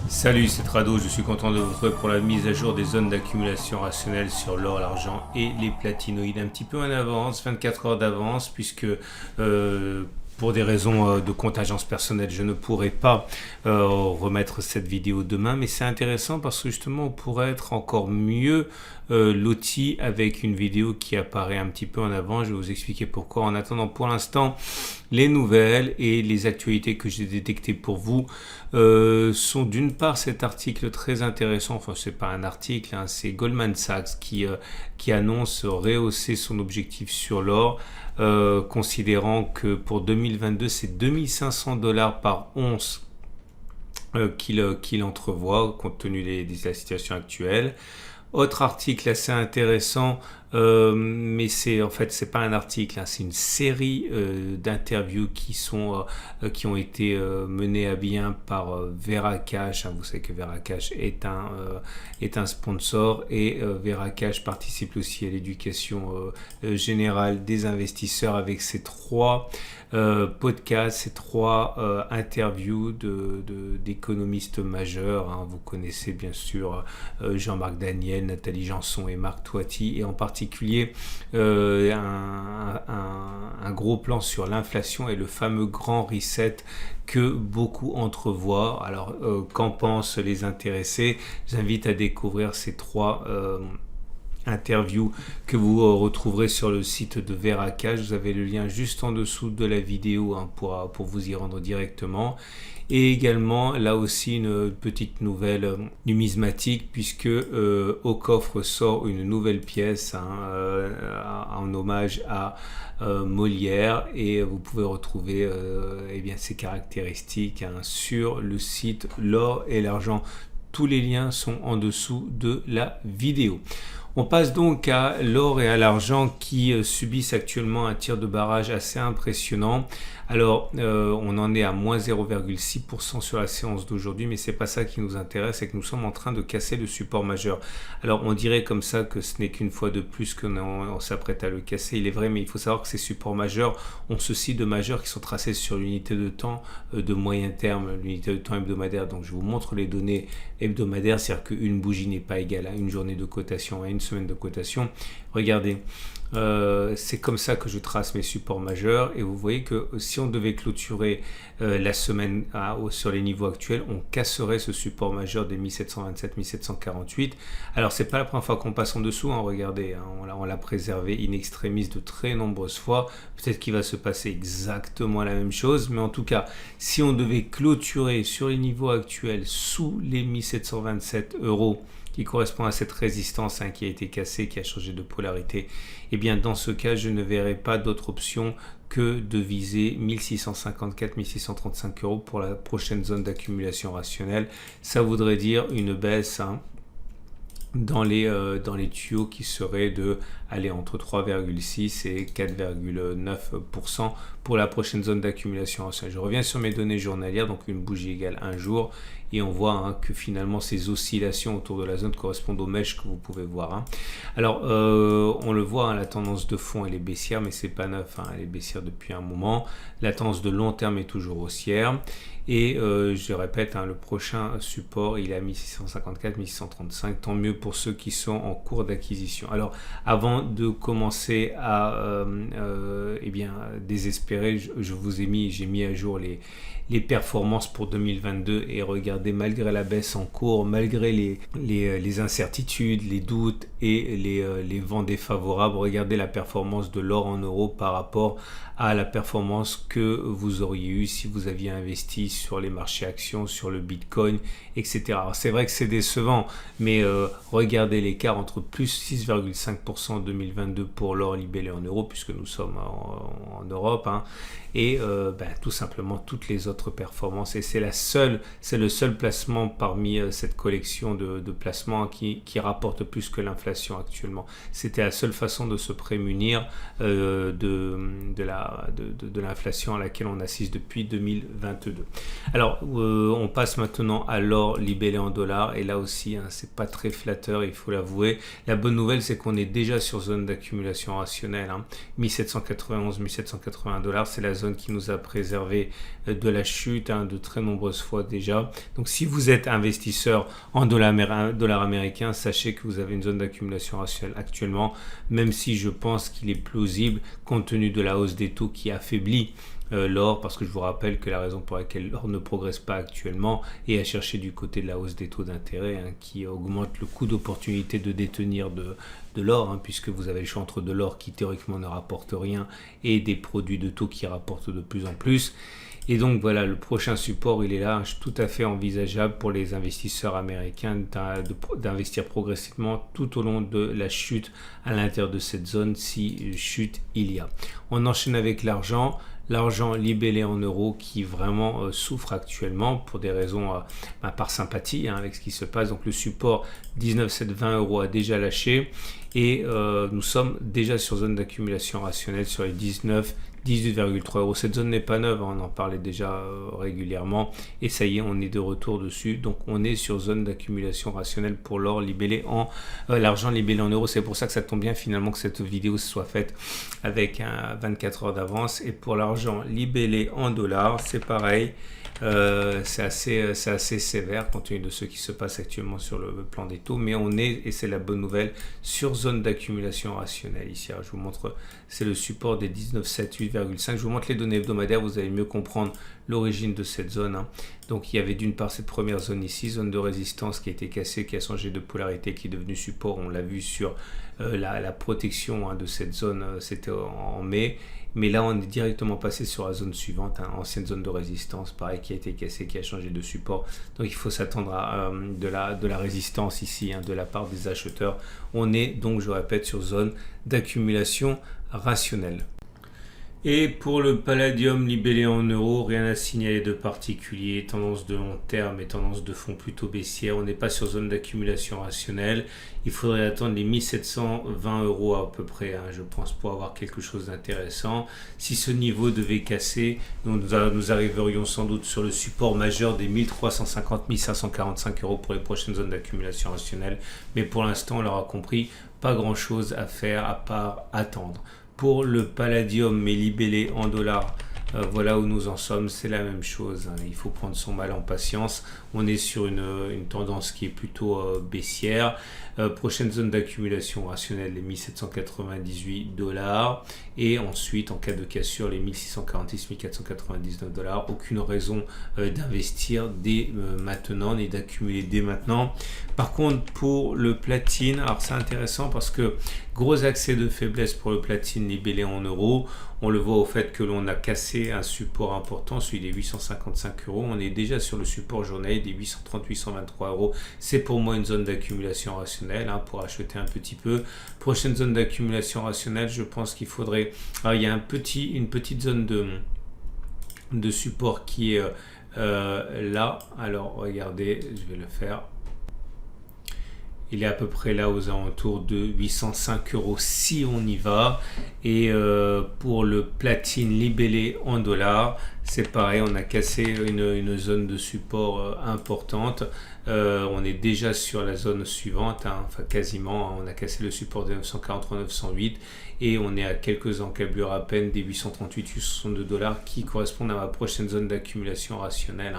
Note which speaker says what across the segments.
Speaker 1: Salut, c'est Trado, je suis content de vous retrouver pour la mise à jour des zones d'accumulation rationnelle sur l'or, l'argent et les platinoïdes. Un petit peu en avance, 24 heures d'avance, puisque pour des raisons de contingence personnelle, je ne pourrai pas remettre cette vidéo demain, mais c'est intéressant parce que justement on pourrait être encore mieux loti avec une vidéo qui apparaît un petit peu en avant. Je vais vous expliquer pourquoi. En attendant, pour l'instant, les nouvelles et les actualités que j'ai détectées pour vous sont d'une part cet article très intéressant, enfin c'est pas un article, hein, c'est Goldman Sachs qui annonce rehausser son objectif sur l'or, considérant que pour 2022 c'est 2500 $ par once qu'il entrevoit compte tenu de la situation actuelle. Autre article assez intéressant, mais c'est pas un article, hein, c'est une série d'interviews qui ont été menées à bien par Veracash. Hein, vous savez que Veracash est un sponsor et Veracash participe aussi à l'éducation générale des investisseurs avec ces trois podcasts, ces trois interviews d'économistes majeurs. Hein. Vous connaissez bien sûr Jean-Marc Daniel, Nathalie Janson et Marc Toiti, et en particulier un gros plan sur l'inflation et le fameux grand reset que beaucoup entrevoient. Alors, qu'en pensent les intéressés? J'invite à découvrir ces trois interview que vous retrouverez sur le site de Veracash. Vous avez le lien juste en dessous de la vidéo, hein, pour vous y rendre directement. Et également là aussi une petite nouvelle numismatique, puisque Au Coffre sort une nouvelle pièce, hein, en hommage à Molière, et vous pouvez retrouver ses caractéristiques, hein, sur le site L'Or et l'Argent. Tous les liens sont en dessous de la vidéo. On passe donc à l'or et à l'argent qui subissent actuellement un tir de barrage assez impressionnant. Alors, on en est à moins 0,6% sur la séance d'aujourd'hui, mais c'est pas ça qui nous intéresse, c'est que nous sommes en train de casser le support majeur. Alors, on dirait comme ça que ce n'est qu'une fois de plus qu'on s'apprête à le casser. Il est vrai, mais il faut savoir que ces supports majeurs ont ceci de majeurs qui sont tracés sur l'unité de temps de moyen terme, l'unité de temps hebdomadaire. Donc, je vous montre les données hebdomadaires, c'est-à-dire qu'une bougie n'est pas égale à une journée de cotation, à une semaine de cotation. Regardez, c'est comme ça que je trace mes supports majeurs, et vous voyez que si on devait clôturer la semaine sur les niveaux actuels, on casserait ce support majeur des 1727-1748. Alors c'est pas la première fois qu'on passe en dessous, hein, regardez, hein, on l'a préservé in extremis de très nombreuses fois. Peut-être qu'il va se passer exactement la même chose, mais en tout cas, si on devait clôturer sur les niveaux actuels sous les 1727 €, qui correspond à cette résistance, hein, qui a été cassée, qui a changé de polarité, et bien dans ce cas, je ne verrai pas d'autre option que de viser 1654-1635 € pour la prochaine zone d'accumulation rationnelle. Ça voudrait dire une baisse, hein, dans les tuyaux qui seraient entre 3,6 et 4,9% pour la prochaine zone d'accumulation rationnelle. Je reviens sur mes données journalières, donc une bougie égale un jour, et on voit, hein, que finalement ces oscillations autour de la zone correspondent aux mèches que vous pouvez voir, hein. Alors on le voit, hein, la tendance de fond elle est baissière, mais c'est pas neuf, hein, elle est baissière depuis un moment. La tendance de long terme est toujours haussière, et je répète, hein, le prochain support il est à 1654-1635, tant mieux pour ceux qui sont en cours d'acquisition. Alors avant de commencer à désespérer, j'ai mis à jour les performances pour 2022, et regardez, malgré la baisse en cours, malgré les incertitudes, les doutes et les vents défavorables, regardez la performance de l'or en euros par rapport à la performance que vous auriez eu si vous aviez investi sur les marchés actions, sur le Bitcoin, etc. Alors c'est vrai que c'est décevant, mais regardez l'écart entre plus 6,5% en 2022 pour l'or libellé en euros, puisque nous sommes en Europe, hein, et tout simplement toutes les autres performances, et c'est le seul placement parmi cette collection de placements qui rapporte plus que l'inflation actuellement. C'était la seule façon de se prémunir de l'inflation à laquelle on assiste depuis 2022. Alors on passe maintenant à l'or libellé en dollars, et là aussi, hein, c'est pas très flatteur, il faut l'avouer. La bonne nouvelle, c'est qu'on est déjà sur zone d'accumulation rationnelle, hein. 1791-1780 $, c'est la zone zone qui nous a préservé de la chute de très nombreuses fois déjà. Donc si vous êtes investisseur en dollar américain, sachez que vous avez une zone d'accumulation rationnelle actuellement, même si je pense qu'il est plausible compte tenu de la hausse des taux qui affaiblit l'or, parce que je vous rappelle que la raison pour laquelle l'or ne progresse pas actuellement est à chercher du côté de la hausse des taux d'intérêt qui augmente le coût d'opportunité de détenir de l'or, puisque vous avez le choix entre de l'or qui théoriquement ne rapporte rien et des produits de taux qui rapportent de plus en plus. Et donc voilà, le prochain support, il est là, tout à fait envisageable pour les investisseurs américains d'investir progressivement tout au long de la chute à l'intérieur de cette zone, si chute il y a. On enchaîne avec l'argent. L'argent libellé en euros qui vraiment souffre actuellement pour des raisons par sympathie avec ce qui se passe. Donc le support 19,720 € a déjà lâché et nous sommes déjà sur zone d'accumulation rationnelle sur les 18,3 €. Cette zone n'est pas neuve, on en parlait déjà régulièrement et ça y est, on est de retour dessus. Donc on est sur zone d'accumulation rationnelle pour l'or libellé en l'argent libellé en euros. C'est pour ça que ça tombe bien finalement que cette vidéo soit faite avec 24 heures d'avance. Et pour l'argent libellé en dollars, c'est pareil. C'est assez sévère compte tenu de ce qui se passe actuellement sur le plan des taux, mais on est, et c'est la bonne nouvelle, sur zone d'accumulation rationnelle ici. Alors, je vous montre, c'est le support des 19,78,5. Je vous montre les données hebdomadaires, vous allez mieux comprendre l'origine de cette zone. Donc il y avait d'une part cette première zone ici, zone de résistance qui a été cassée, qui a changé de polarité, qui est devenue support. On l'a vu sur la protection de cette zone, c'était en mai. Mais là, on est directement passé sur la zone suivante, ancienne zone de résistance, pareil, qui a été cassée, qui a changé de support. Donc, il faut s'attendre à de la résistance ici, de la part des acheteurs. On est donc, je répète, sur zone d'accumulation rationnelle. Et pour le palladium libellé en euros, rien à signaler de particulier, tendance de long terme et tendance de fond plutôt baissière. On n'est pas sur zone d'accumulation rationnelle. Il faudrait attendre les 1720 € à peu près, je pense, pour avoir quelque chose d'intéressant. Si ce niveau devait casser, nous arriverions sans doute sur le support majeur des 1350-1545 € pour les prochaines zones d'accumulation rationnelle. Mais pour l'instant, on l'aura compris, pas grand chose à faire à part attendre. Pour le palladium mais libellé en dollars, voilà où nous en sommes, c'est la même chose. Il faut prendre son mal en patience. On est sur une tendance qui est plutôt baissière. Prochaine zone d'accumulation rationnelle, les 1798 $. Et ensuite, en cas de cassure, les 1646-1499 $. Aucune raison d'investir dès maintenant, ni d'accumuler dès maintenant. Par contre, pour le platine, alors c'est intéressant parce que gros accès de faiblesse pour le platine libellé en euros. On le voit au fait que l'on a cassé un support important, celui des 855 €. On est déjà sur le support journalier des 830-823 €. C'est pour moi une zone d'accumulation rationnelle pour acheter un petit peu. Prochaine zone d'accumulation rationnelle, je pense qu'il faudrait... Alors, il y a une petite zone de support qui est là. Alors, regardez, je vais le faire. Il est à peu près là aux alentours de 805 € si on y va. Et pour le platine libellé en dollars, c'est pareil, on a cassé une zone de support importante. On est déjà sur la zone suivante, enfin quasiment, on a cassé le support des 943-908 et on est à quelques encablures à peine des 838-862 $ qui correspondent à ma prochaine zone d'accumulation rationnelle.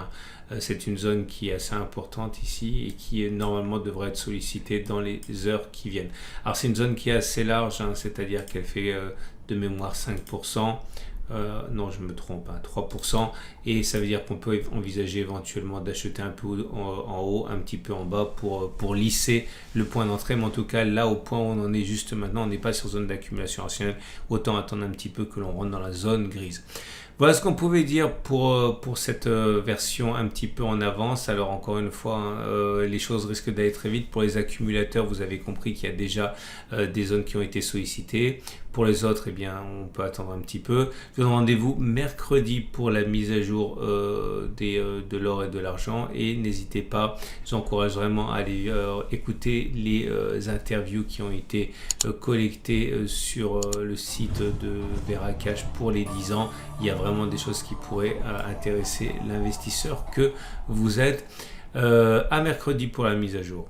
Speaker 1: C'est une zone qui est assez importante ici et qui normalement devrait être sollicitée dans les heures qui viennent. Alors c'est une zone qui est assez large, c'est-à-dire qu'elle fait de mémoire 5%. Non, je me trompe, 3%, et ça veut dire qu'on peut envisager éventuellement d'acheter un peu en haut, un petit peu en bas pour lisser le point d'entrée. Mais en tout cas, là, au point où on en est juste maintenant, on n'est pas sur zone d'accumulation rationnelle. Autant attendre un petit peu que l'on rentre dans la zone grise. Voilà ce qu'on pouvait dire pour cette version un petit peu en avance. Alors encore une fois, les choses risquent d'aller très vite. Pour les accumulateurs, vous avez compris qu'il y a déjà des zones qui ont été sollicitées. Pour les autres, eh bien, on peut attendre un petit peu. Je vous donne rendez-vous mercredi pour la mise à jour de l'or et de l'argent. Et n'hésitez pas, j'encourage vraiment à aller écouter les interviews qui ont été collectées sur le site de Veracash pour les 10 ans. Il y a vraiment des choses qui pourraient intéresser l'investisseur que vous êtes. À mercredi pour la mise à jour.